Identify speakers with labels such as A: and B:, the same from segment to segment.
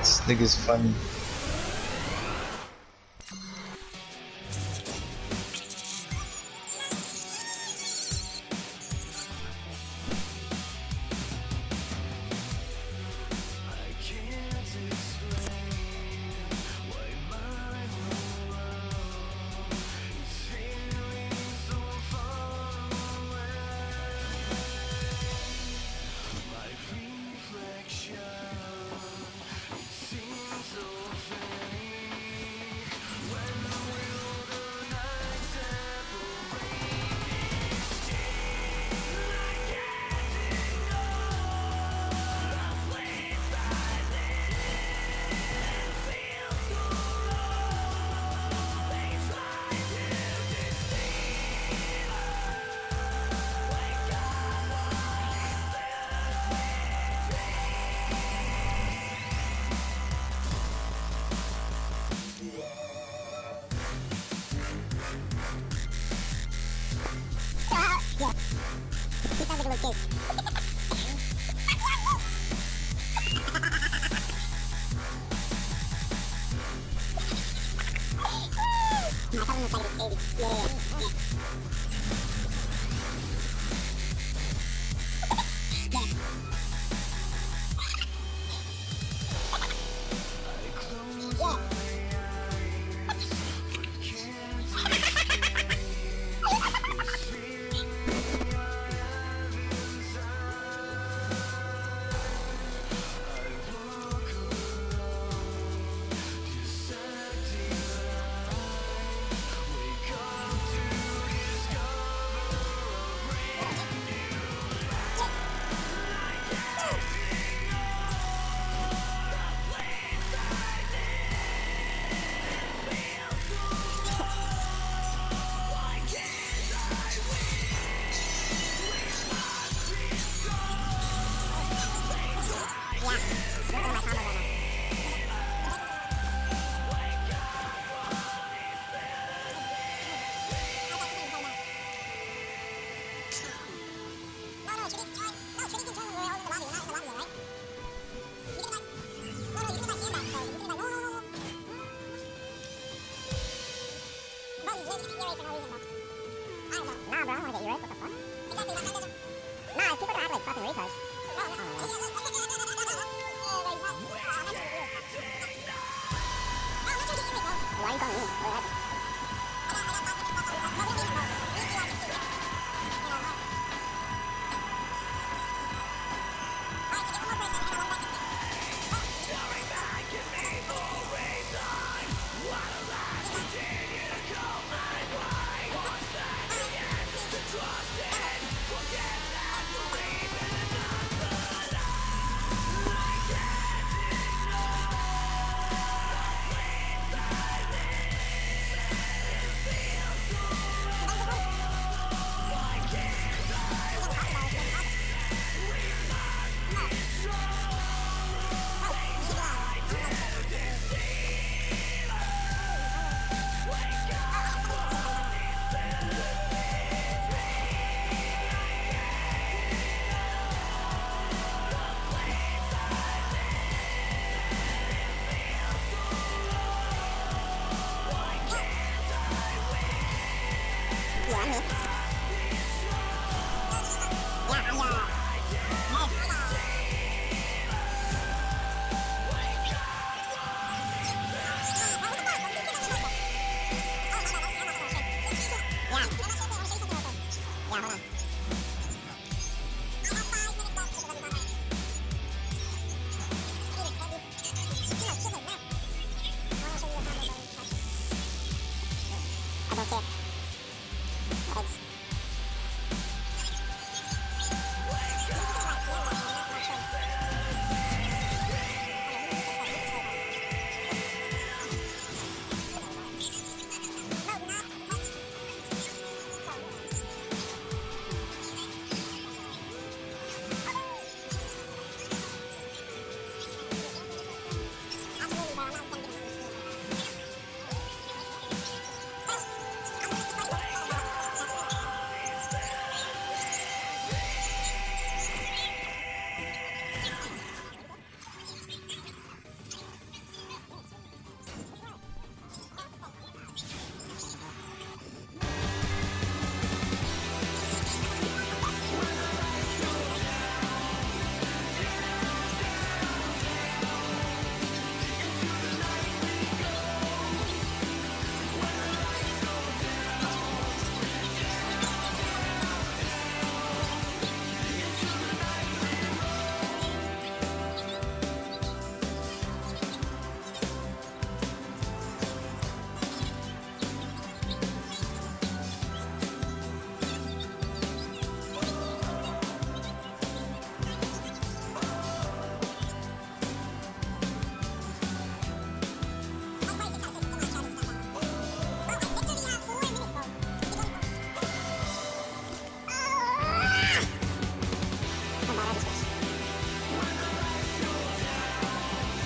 A: This nigga's funny.
B: Yeah. He sounds like a little kid. I thought we were trying to get crazy. Yeah.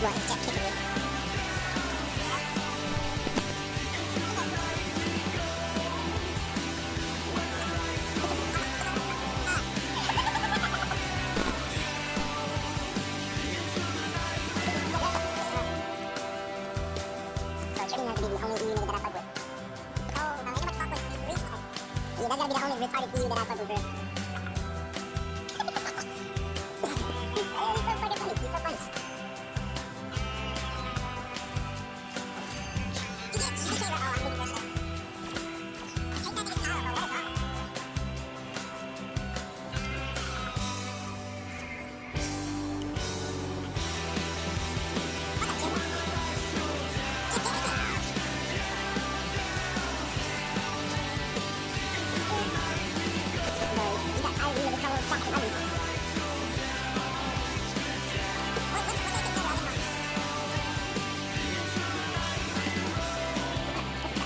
B: What? It's just kicking me. Retarded EU that I fuck with, bro. He's so fucking funny. He's so funny. You can't oh, I'm thinking this. I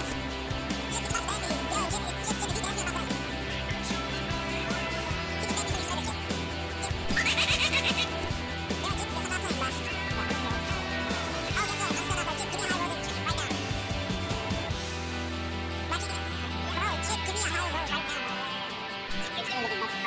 B: think that nigga's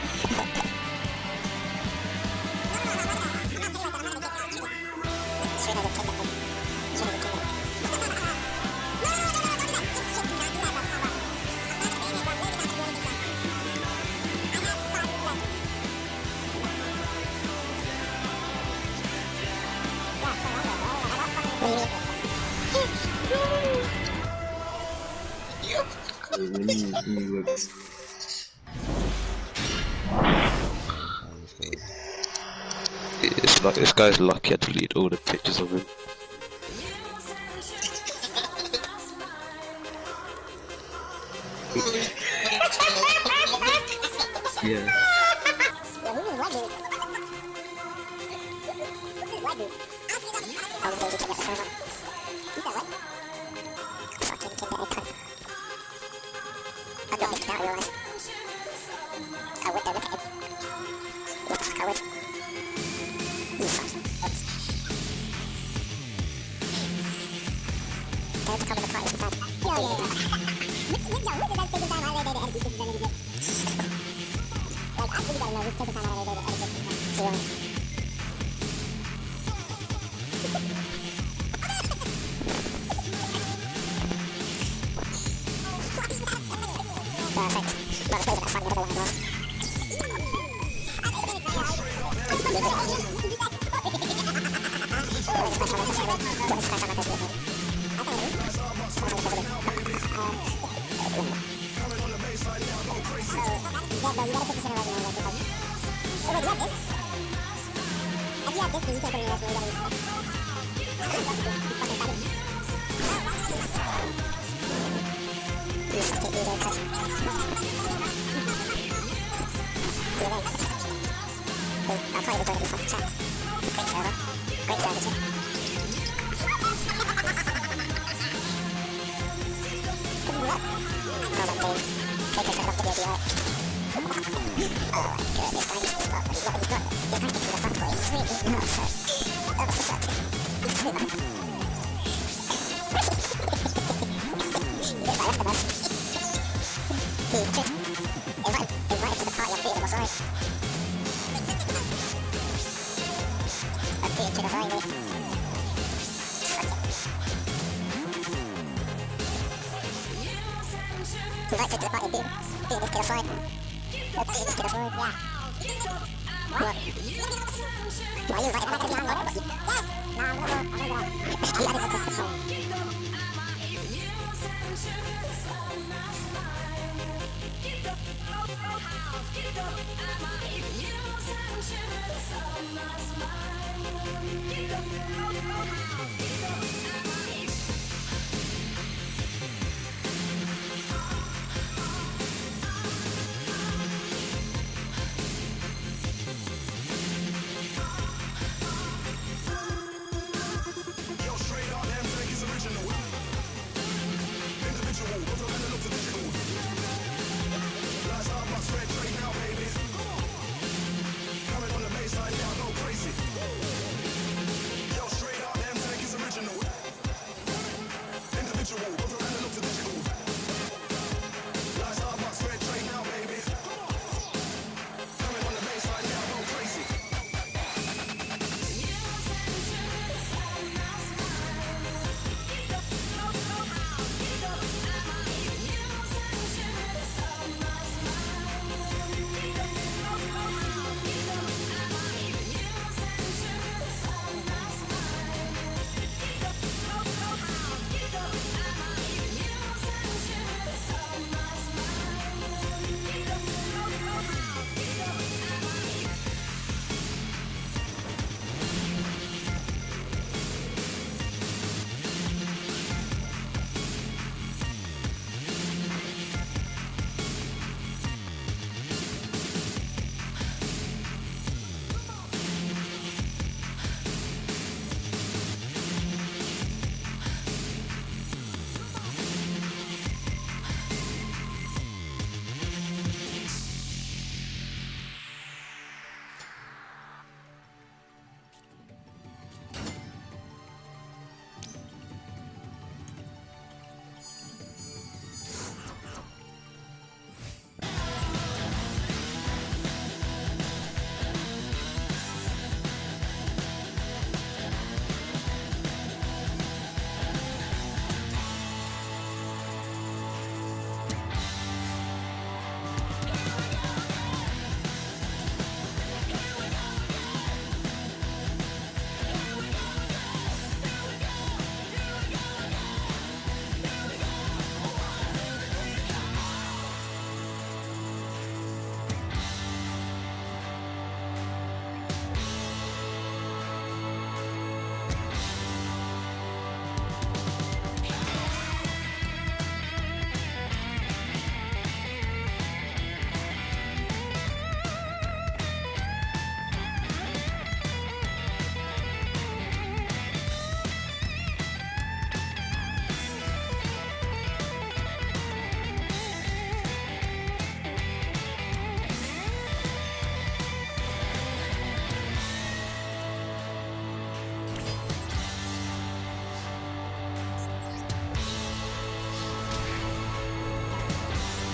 B: powerful. What is wrong?
A: It's like this guy's lucky I deleted all the pictures of him. Yeah.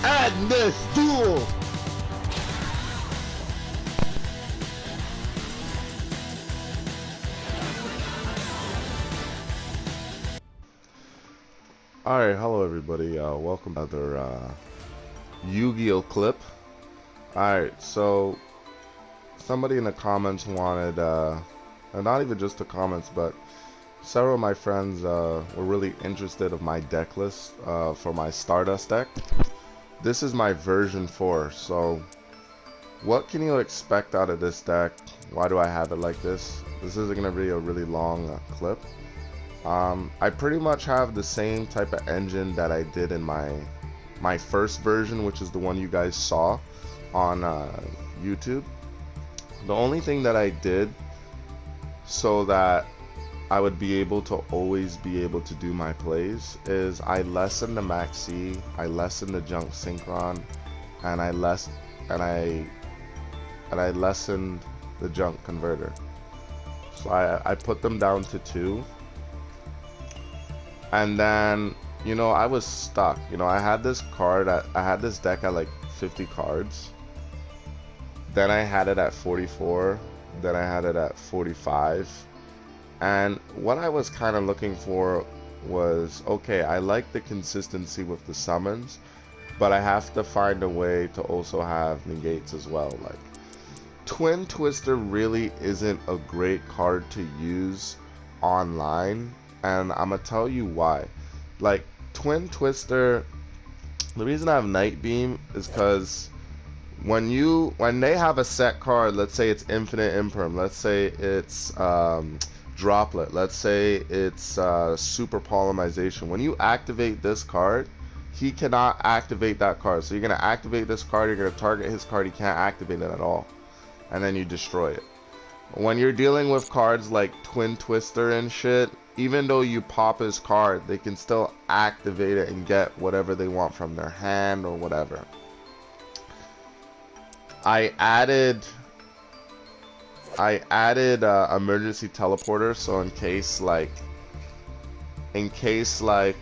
C: Madness Duel! Alright, hello everybody, welcome to another Yu-Gi-Oh clip. Alright, so somebody in the comments wanted, and not even just the comments, but several of my friends were really interested of my deck list for my Stardust deck. This is my version 4, so what can you expect out of this deck? Why do I have it like this? This isn't going to be a really long clip. I pretty much have the same type of engine that I did in my first version, which is the one you guys saw on YouTube. The only thing that I did so that I would be able to always be able to do my plays is I lessened the Maxi, I lessened the Junk Synchron, and I lessened the Junk Converter. So I put them down to 2. And then, you know, I was stuck. You know, I had this deck at like 50 cards. Then I had it at 44. Then I had it at 45. And what I was kind of looking for was, okay, I like the consistency with the summons, but I have to find a way to also have negates as well. Like, Twin Twister really isn't a great card to use online. And I'm gonna tell you why. Like, Twin Twister, the reason I have Night Beam is because when they have a set card, let's say it's Infinite Imperm, let's say it's Droplet, let's say it's Super Polymerization. When you activate this card, he cannot activate that card. So you're gonna activate this card, you're gonna target his card, he can't activate it at all, and then you destroy it. When you're dealing with cards like Twin Twister and shit, even though you pop his card, they can still activate it and get whatever they want from their hand or whatever. I added emergency teleporter, so in case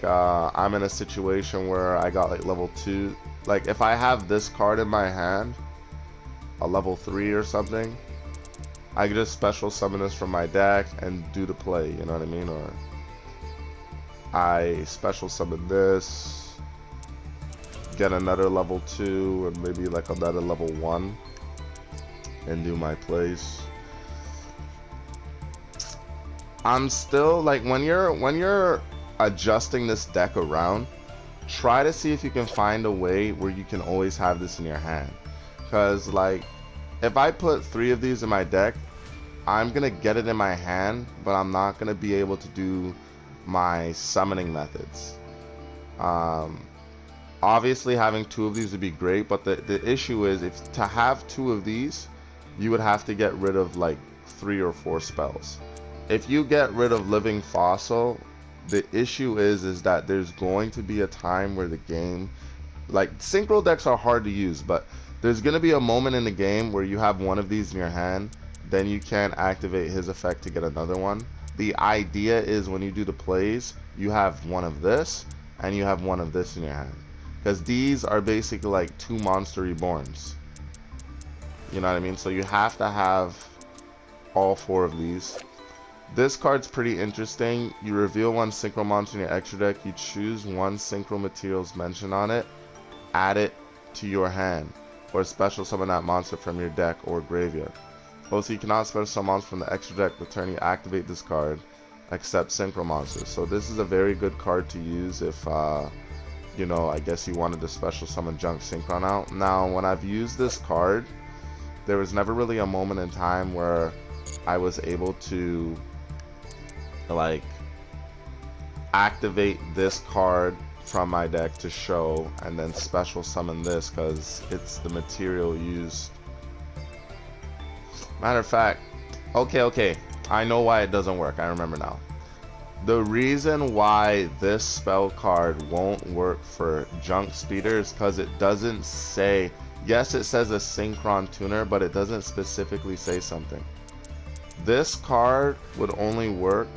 C: I'm in a situation where I got like level 2, like if I have this card in my hand, a level 3 or something, I could just special summon this from my deck and do the play, you know what I mean? Or I special summon this, get another level 2 and maybe like another level 1 and do my plays. I'm still like, when you're adjusting this deck around, try to see if you can find a way where you can always have this in your hand. Because like, if I put 3 of these in my deck, I'm gonna get it in my hand, but I'm not gonna be able to do my summoning methods. Obviously having 2 of these would be great, but the issue is, if to have 2 of these, you would have to get rid of like 3 or 4 spells. If you get rid of Living Fossil, the issue is that there's going to be a time where the game, like, synchro decks are hard to use, but there's going to be a moment in the game where you have one of these in your hand, then you can't activate his effect to get another one. The idea is when you do the plays, you have one of this, and you have one of this in your hand. Because these are basically like 2 monster reborns. You know what I mean? So you have to have all 4 of these. This card's pretty interesting. You reveal 1 synchro monster in your extra deck, you choose 1 synchro materials mentioned on it, add it to your hand, or special summon that monster from your deck or graveyard. Also, you cannot special summon monsters from the extra deck the turn you activate this card, except synchro monsters. So this is a very good card to use if, you know, I guess you wanted to special summon Junk Synchron out. Now, when I've used this card, there was never really a moment in time where I was able to, like, activate this card from my deck to show and then special summon this, because it's the material used. Matter of fact, okay, I know why it doesn't work. I remember now. The reason why this spell card won't work for Junk Speeder is because it doesn't say, yes, it says a Synchron Tuner, but it doesn't specifically say something. This card would only work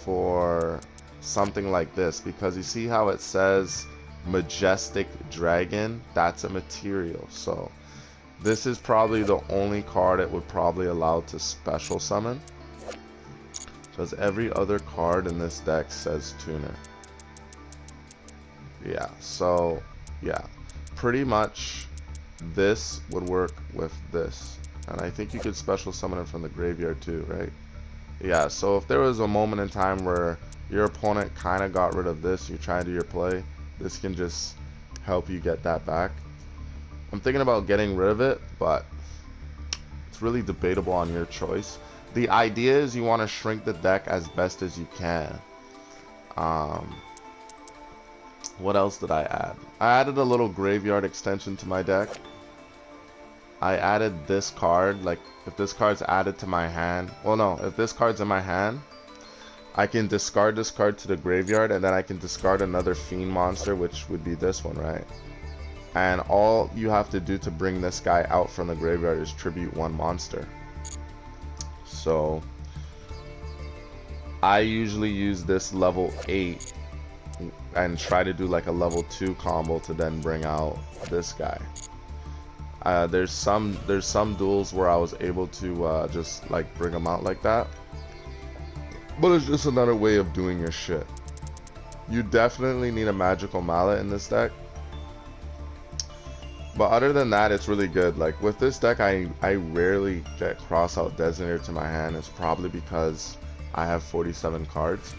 C: for something like this, because you see how it says Majestic Dragon, that's a material. So this is probably the only card it would probably allow to special summon, because every other card in this deck says tuner. Yeah, so yeah, pretty much this would work with this. And I think you could special summon it from the graveyard too, right? Yeah, so if there was a moment in time where your opponent kind of got rid of this, you try to do your play, this can just help you get that back. I'm thinking about getting rid of it, but it's really debatable on your choice. The idea is you want to shrink the deck as best as you can. What else did I add? I added a little graveyard extension to my deck. I added this card, like if this card's added to my hand, well no, if this card's in my hand, I can discard this card to the graveyard, and then I can discard another fiend monster, which would be this one, right? And all you have to do to bring this guy out from the graveyard is tribute one monster. So I usually use this level 8 and try to do like a level 2 combo to then bring out this guy. There's some duels where I was able to just like bring them out like that, but it's just another way of doing your shit. You definitely need a magical mallet in this deck, but other than that, it's really good. Like with this deck, I rarely get cross out designator to my hand. It's probably because I have 47 cards.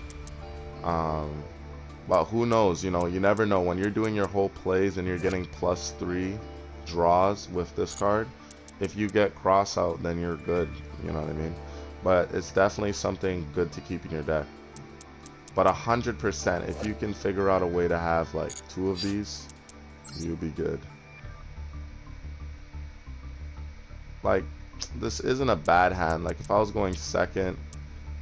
C: But who knows, you know, you never know. When you're doing your whole plays and you're getting +3 draws with this card, if you get cross out, then you're good, you know what I mean? But it's definitely something good to keep in your deck. But 100%, if you can figure out a way to have like 2 of these, you'll be good. Like, this isn't a bad hand. Like, if I was going second,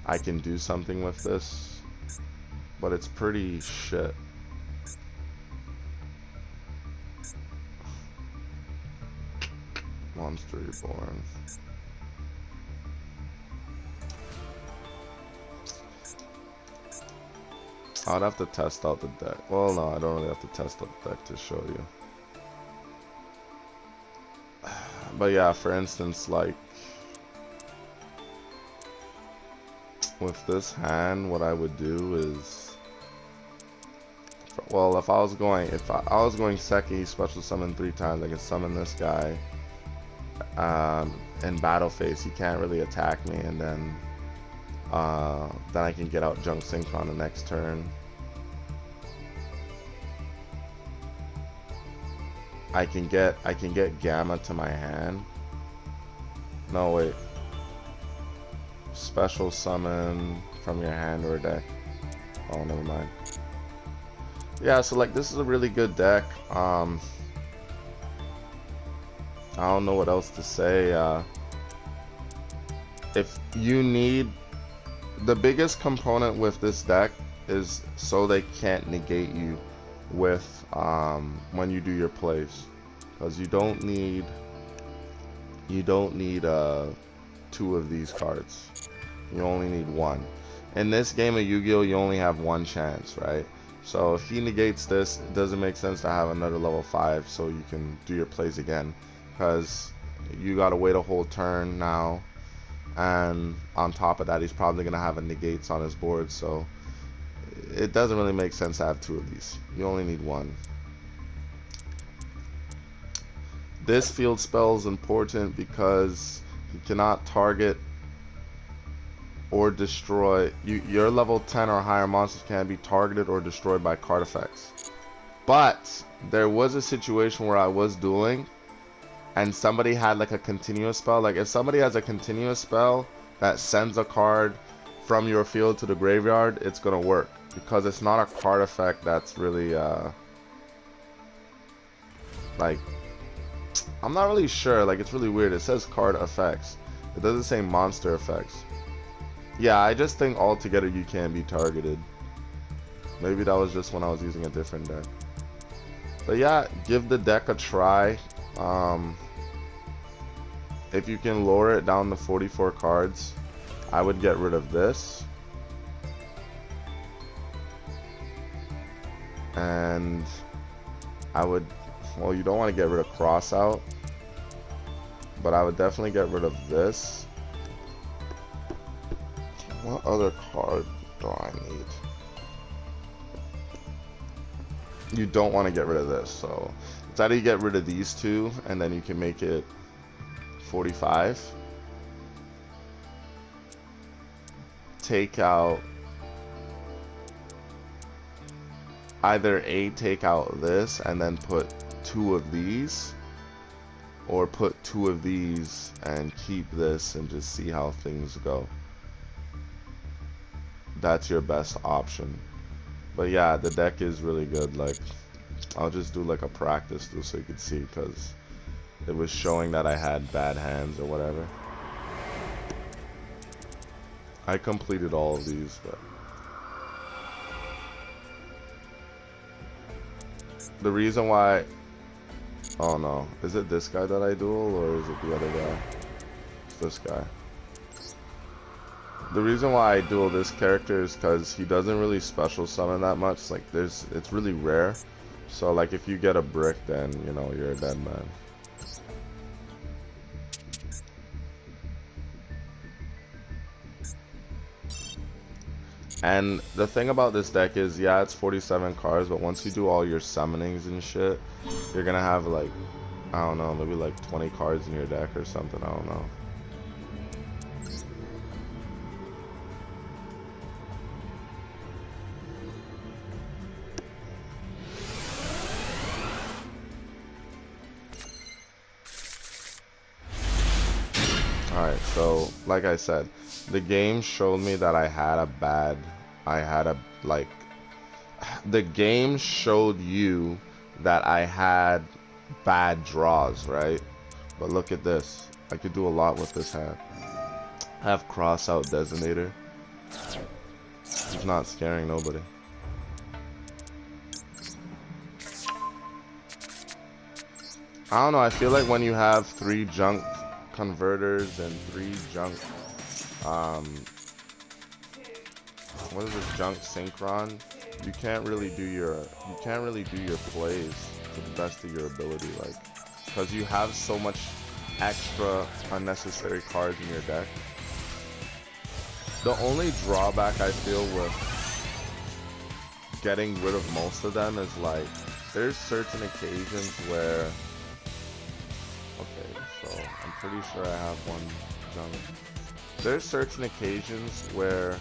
C: I can do something with this, but it's pretty shit. Monster Reborn. I'd have to test out the deck. Well, no, I don't really have to test out the deck to show you. But yeah, for instance, like with this hand, what I would do is, well, if I was going second, he special summon 3 times. I can summon this guy. In battle phase, he can't really attack me, and then I can get out Junk Synchron the next turn. I can get Gamma to my hand. No, wait. Special summon from your hand or deck. Oh, never mind. Yeah, so like this is a really good deck. I don't know what else to say. If you need, the biggest component with this deck is so they can't negate you with when you do your plays, because you don't need 2 of these cards. You only need 1. In this game of Yu-Gi-Oh, you only have 1 chance, right? So if he negates this, it doesn't make sense to have another level 5 so you can do your plays again, because you gotta wait a whole turn now, and on top of that, he's probably gonna have a negates on his board, so it doesn't really make sense to have 2 of these. You only need 1. This field spell is important because you cannot target or destroy. Your level 10 or higher monsters can be targeted or destroyed by card effects. But there was a situation where I was dueling and somebody had like a continuous spell. Like if somebody has a continuous spell that sends a card from your field to the graveyard, it's gonna work, because it's not a card effect that's really like, I'm not really sure. Like, it's really weird. It says card effects, it doesn't say monster effects. Yeah, I just think altogether you can't be targeted. Maybe that was just when I was using a different deck. But yeah, give the deck a try. If you can lower it down to 44 cards, I would get rid of this. And I would, well, you don't want to get rid of cross out, but I would definitely get rid of this. What other card do I need? You don't want to get rid of this, so it's either you get rid of these two and then you can make it 45. Take out either take out this and then put 2 of these, or put 2 of these and keep this and just see how things go. That's your best option. But yeah, the deck is really good. Like, I'll just do like a practice so you can see, because it was showing that I had bad hands or whatever. I completed all of these, but the reason why, oh no, is it this guy that I duel or is it the other guy? It's this guy. The reason why I duel this character is because he doesn't really special summon that much. Like, it's really rare. So like, if you get a brick, then you know you're a dead man. And the thing about this deck is, yeah, it's 47 cards, but once you do all your summonings and shit, you're gonna have like, I don't know, maybe like 20 cards in your deck or something. I don't know. Alright, so like I said, the game showed me that the game showed you that I had bad draws, right? But look at this. I could do a lot with this hand. I have cross out designator. He's not scaring nobody. I don't know, I feel like when you have 3 junk converters and 3 junk what is this, junk synchron, you can't really do your plays to the best of your ability, like, because you have so much extra unnecessary cards in your deck. The only drawback I feel with getting rid of most of them is like, there's certain occasions where, okay, so I'm pretty sure I have 1 junk. There's certain occasions where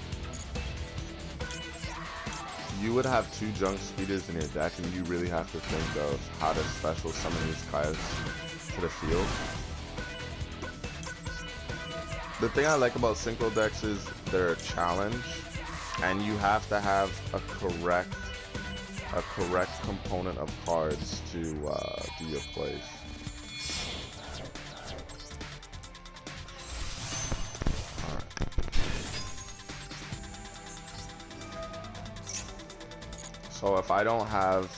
C: you would have 2 junk speeders in your deck and you really have to think of how to special summon these cards to the field. The thing I like about synchro decks is they're a challenge, and you have to have a correct component of cards to do your plays. So if I don't have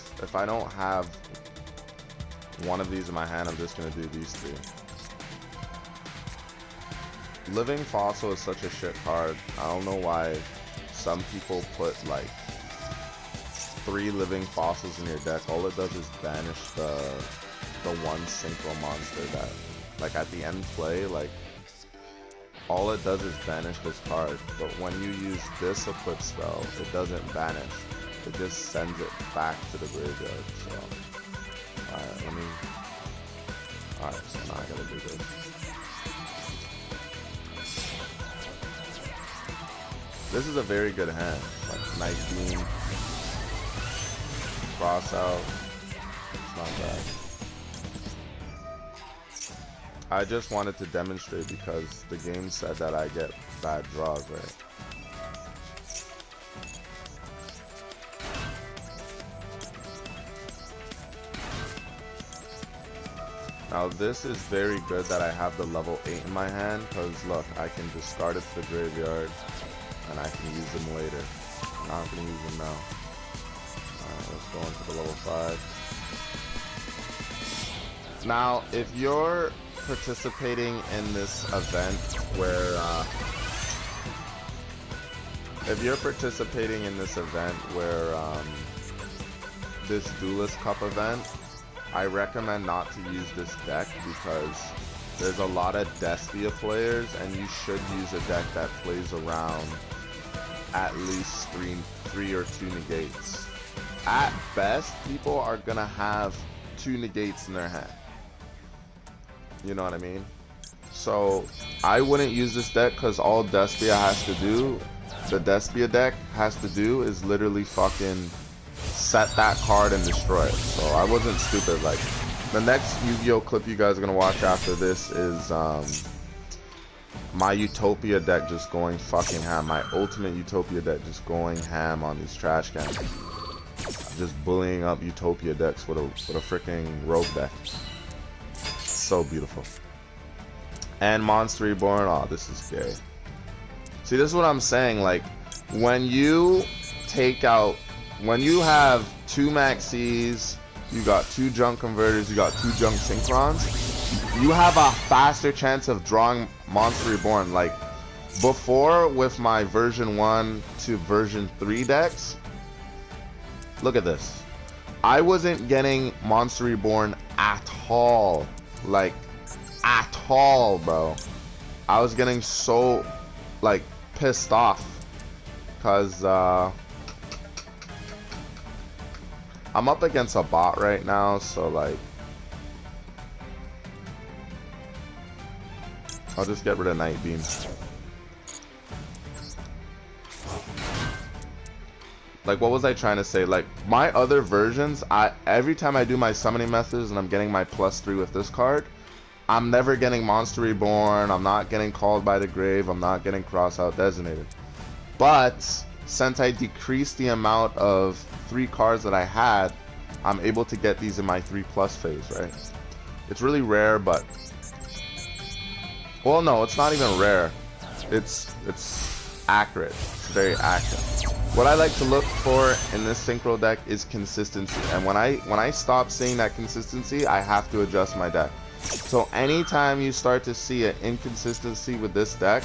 C: one of these in my hand, I'm just gonna do these 2. Living Fossil is such a shit card. I don't know why some people put like 3 living fossils in your deck. All it does is banish the 1 synchro monster that, like, at the end play, like, all it does is banish this card. But when you use this equip spell, it doesn't banish. It just sends it back to the graveyard. So, alright, so now I gotta do this. This is a very good hand. Like, Night Beam, cross out. It's not bad. I just wanted to demonstrate because the game said that I get bad draws, right? Now this is very good that I have the level 8 in my hand, because look, I can discard it to the graveyard and I can use them later. I'm not going to use them now. Alright, let's go into the level 5. Now, if you're participating in this event where this Duelist Cup event, I recommend not to use this deck because there's a lot of Despia players, and you should use a deck that plays around at least three or two negates. At best, people are gonna have 2 negates in their hand. You know what I mean? So I wouldn't use this deck because all Despia has to do, the Despia deck has to do, is literally fucking set that card and destroy it. So I wasn't stupid. Like, the next Yu-Gi-Oh clip you guys are gonna watch after this is my Utopia deck just going fucking ham. My ultimate Utopia deck just going ham on these trash cans. Just bullying up Utopia decks with a freaking rogue deck. So beautiful. And Monster Reborn, oh, this is gay. See, this is what I'm saying. Like, when you take out, when you have 2 Maxis, you got 2 Junk Converters, you got 2 Junk Synchrons, you have a faster chance of drawing Monster Reborn. Like, before, with my version 1 to version 3 decks, look at this. I wasn't getting Monster Reborn at all. Like, at all, bro. I was getting so, like, pissed off. Because, I'm up against a bot right now, so, like, I'll just get rid of Night Beam. Like, what was I trying to say? Like, my other versions, every time I do my summoning methods and I'm getting my +3 with this card, I'm never getting Monster Reborn, I'm not getting Called by the Grave, I'm not getting Cross Out Designated. But since I decreased the amount of 3 cards that I had, I'm able to get these in my 3+ phase, right? It's really rare, but... Well, no, it's not even rare. It's accurate. It's very accurate. What I like to look for in this synchro deck is consistency, and when I stop seeing that consistency, I have to adjust my deck. So anytime you start to see an inconsistency with this deck,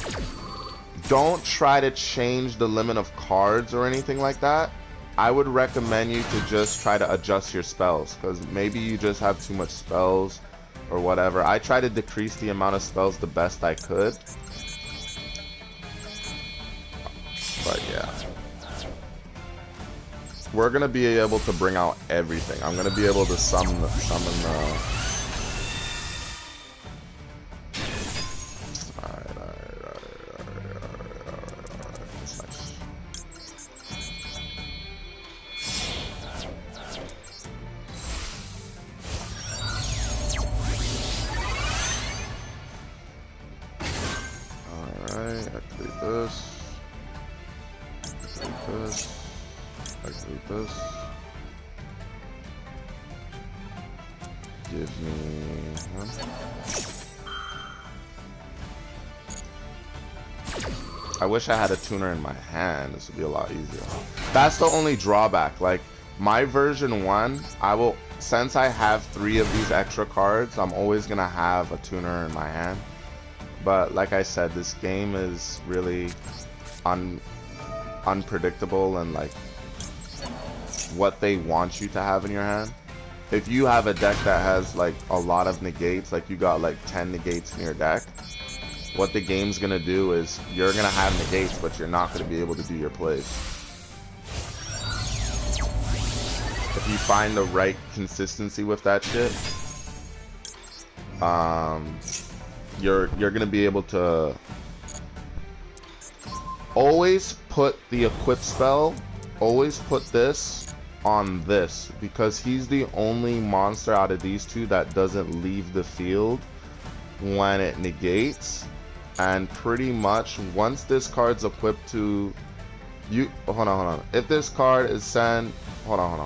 C: don't try to change the limit of cards or anything like that. I would recommend you to just try to adjust your spells, because maybe you just have too much spells or whatever. I try to decrease the amount of spells the best I could. But yeah. We're gonna be able to bring out everything. I'm gonna be able to summon the That's nice. Alright, activate this. Activate this. Activate this. Give me one. I wish I had a tuner in my hand. This would be a lot easier. That's the only drawback. Like, my version 1, since I have 3 of these extra cards, I'm always gonna have a tuner in my hand. But like I said, this game is really unpredictable, and like what they want you to have in your hand. If you have a deck that has like a lot of negates, like you got like 10 negates in your deck, what the game's gonna do is you're gonna have negates, but you're not gonna be able to do your plays. If you find the right consistency with that shit, you're gonna be able to always put the equip spell, always put this on this, because he's the only monster out of these 2 that doesn't leave the field when it negates. And pretty much once this card's equipped to you, hold on, if this card is sent, hold on,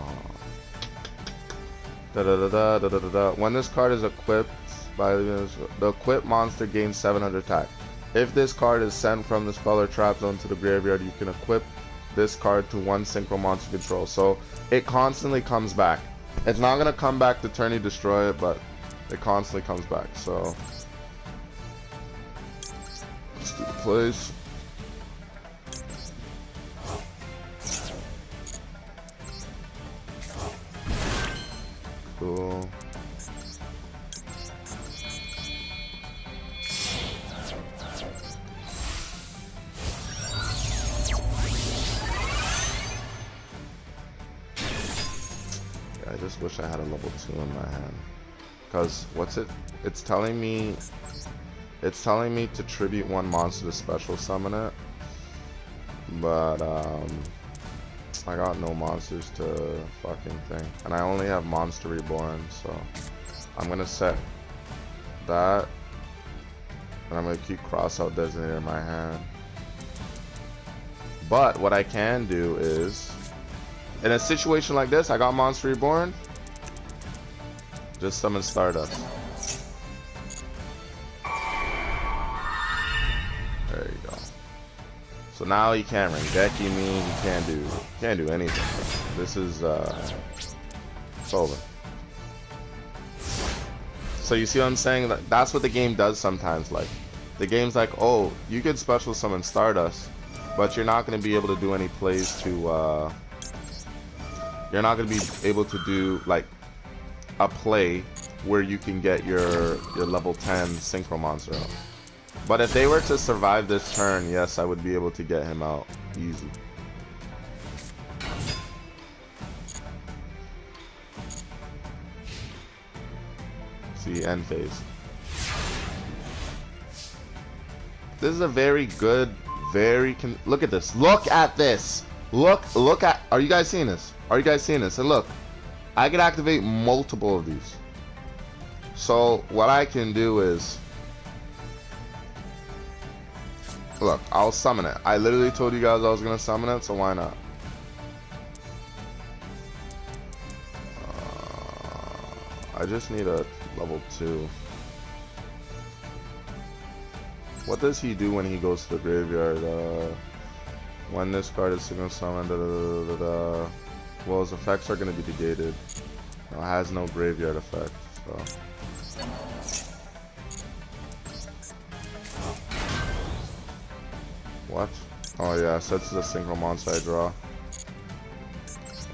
C: when this card is equipped by the equipped monster gains 700 attack. If this card is sent from the spell or trap zone to the graveyard, you can equip this card to 1 synchro monster control. So it constantly comes back. It's not gonna come back to turn you destroy it, but it constantly comes back. So let's do the plays. cool. Yeah, I just wish I had a level 2 in my hand. Because what's it? It's telling me to tribute one monster to special summon it. But I got no monsters to fucking thing. And I only have Monster Reborn, so I'm gonna set that. And I'm gonna keep Crossout Designator in my hand. But what I can do is, in a situation like this, I got Monster Reborn. Just summon Stardust. There you go. So now he can't Rengeki me. He can't do anything. This is it's over. So you see what I'm saying? That's what the game does sometimes. Like the game's like, oh, you can special summon Stardust, but you're not going to be able to do any plays to. You're not going to be able to do like a play where you can get your level 10 synchro monster out. But if they were to survive this turn, yes, I would be able to get him out easy. See, end phase. This is a very good, look at this. Look at this. Look at. Are you guys seeing this? Are you guys seeing this? And look, I can activate multiple of these. So what I can do is, look, I'll summon it. I literally told you guys I was gonna summon it, so why not? I just need a level 2. What does he do when he goes to the graveyard? When this card is signal summoned, well, his effects are going to be negated. It has no graveyard effect, so. What? Oh yeah, so this is a synchro monster I draw.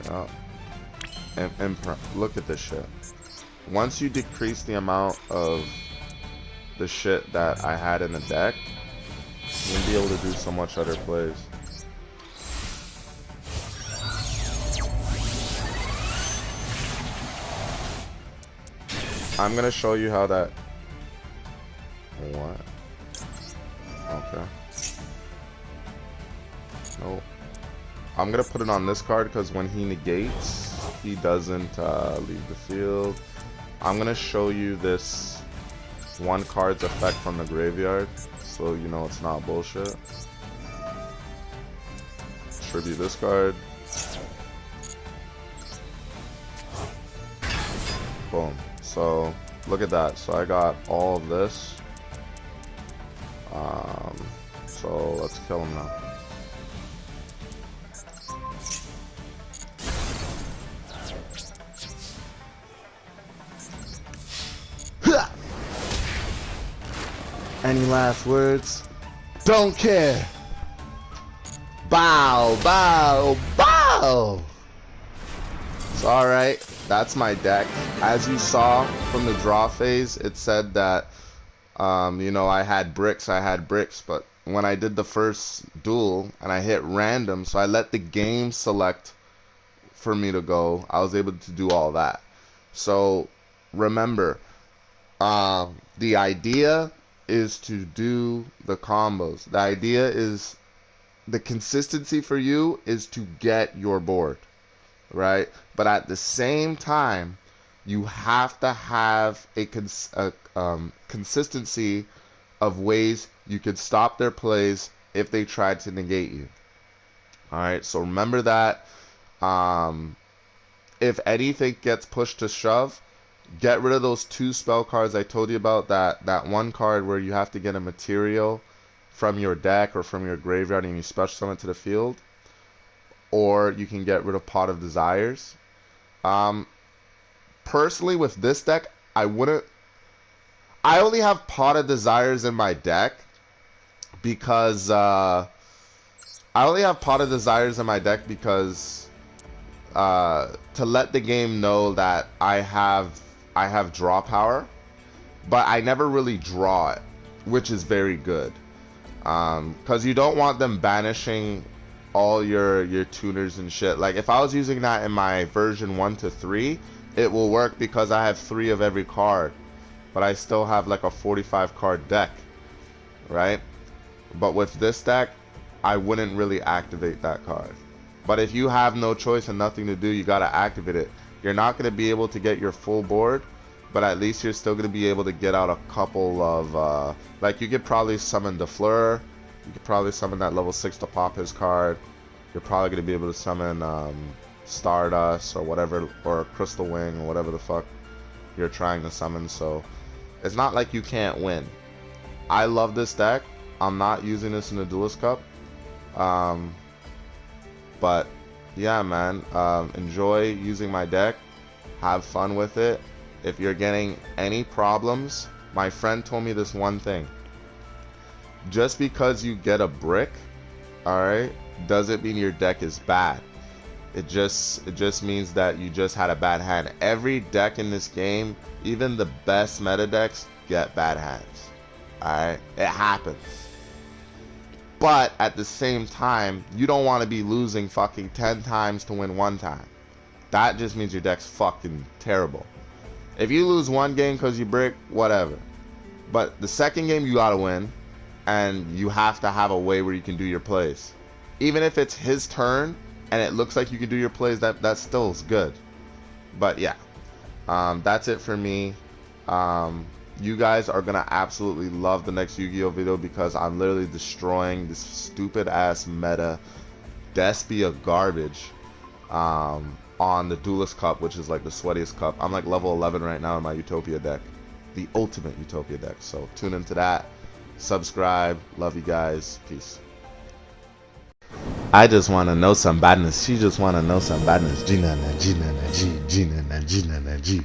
C: Yeah. And look at this shit. Once you decrease the amount of the shit that I had in the deck, you're gonna be able to do so much other plays. I'm gonna show you how that. What? Okay. Nope. I'm gonna put it on this card because when he negates, he doesn't leave the field. I'm gonna show you this one card's effect from the graveyard, so you know it's not bullshit. Tribute this card. Boom. So look at that. So I got all of this. So let's kill him now. Any last words? Don't care. Bow, bow, bow. So alright, that's my deck. As you saw from the draw phase, it said that you know, I had bricks, but when I did the first duel and I hit random, so I let the game select for me to go, I was able to do all that. So remember, the idea is to do the combos. The idea is, the consistency for you is to get your board, right? But at the same time, you have to have a consistency of ways you could stop their plays if they try to negate you. Alright, so remember that. If anything gets pushed to shove, get rid of those 2 spell cards I told you about. That one card where you have to get a material from your deck or from your graveyard and you special summon it to the field. Or you can get rid of Pot of Desires. Personally, with this deck, I only have Pot of Desires in my deck because to let the game know that I have draw power, but I never really draw it, which is very good. Because you don't want them banishing all your tuners and shit. Like if I was using that in my version 1 to 3, it will work because I have 3 of every card, but I still have like a 45 card deck, right? But with this deck, I wouldn't really activate that card. But if you have no choice and nothing to do, you gotta activate it. You're not gonna be able to get your full board, but at least you're still gonna be able to get out a couple of like you could probably summon the Fleur. You could probably summon that level 6 to pop his card. You're probably going to be able to summon Stardust or whatever, or Crystal Wing or whatever the fuck you're trying to summon. So it's not like you can't win. I love this deck. I'm not using this in the Duelist Cup. But yeah, man, enjoy using my deck. Have fun with it. If you're getting any problems, my friend told me this one thing. Just because you get a brick, alright, doesn't mean your deck is bad. It just means that you just had a bad hand. Every deck in this game, even the best meta decks, get bad hands. Alright? It happens. But at the same time, you don't want to be losing fucking 10 times to win 1 time. That just means your deck's fucking terrible. If you lose 1 game because you brick, whatever. But the second game you gotta win. And you have to have a way where you can do your plays. Even if it's his turn and it looks like you can do your plays, that still is good. But yeah, that's it for me. You guys are gonna absolutely love the next Yu-Gi-Oh video because I'm literally destroying this stupid ass meta Despia garbage on the Duelist Cup, which is like the sweatiest cup. I'm like level 11 right now in my Utopia deck, the ultimate Utopia deck. So tune into that. Subscribe. Love you guys. Peace. I just want to know some badness. She just want to know some badness. Gina na Gina na G. Gina na Gina na G.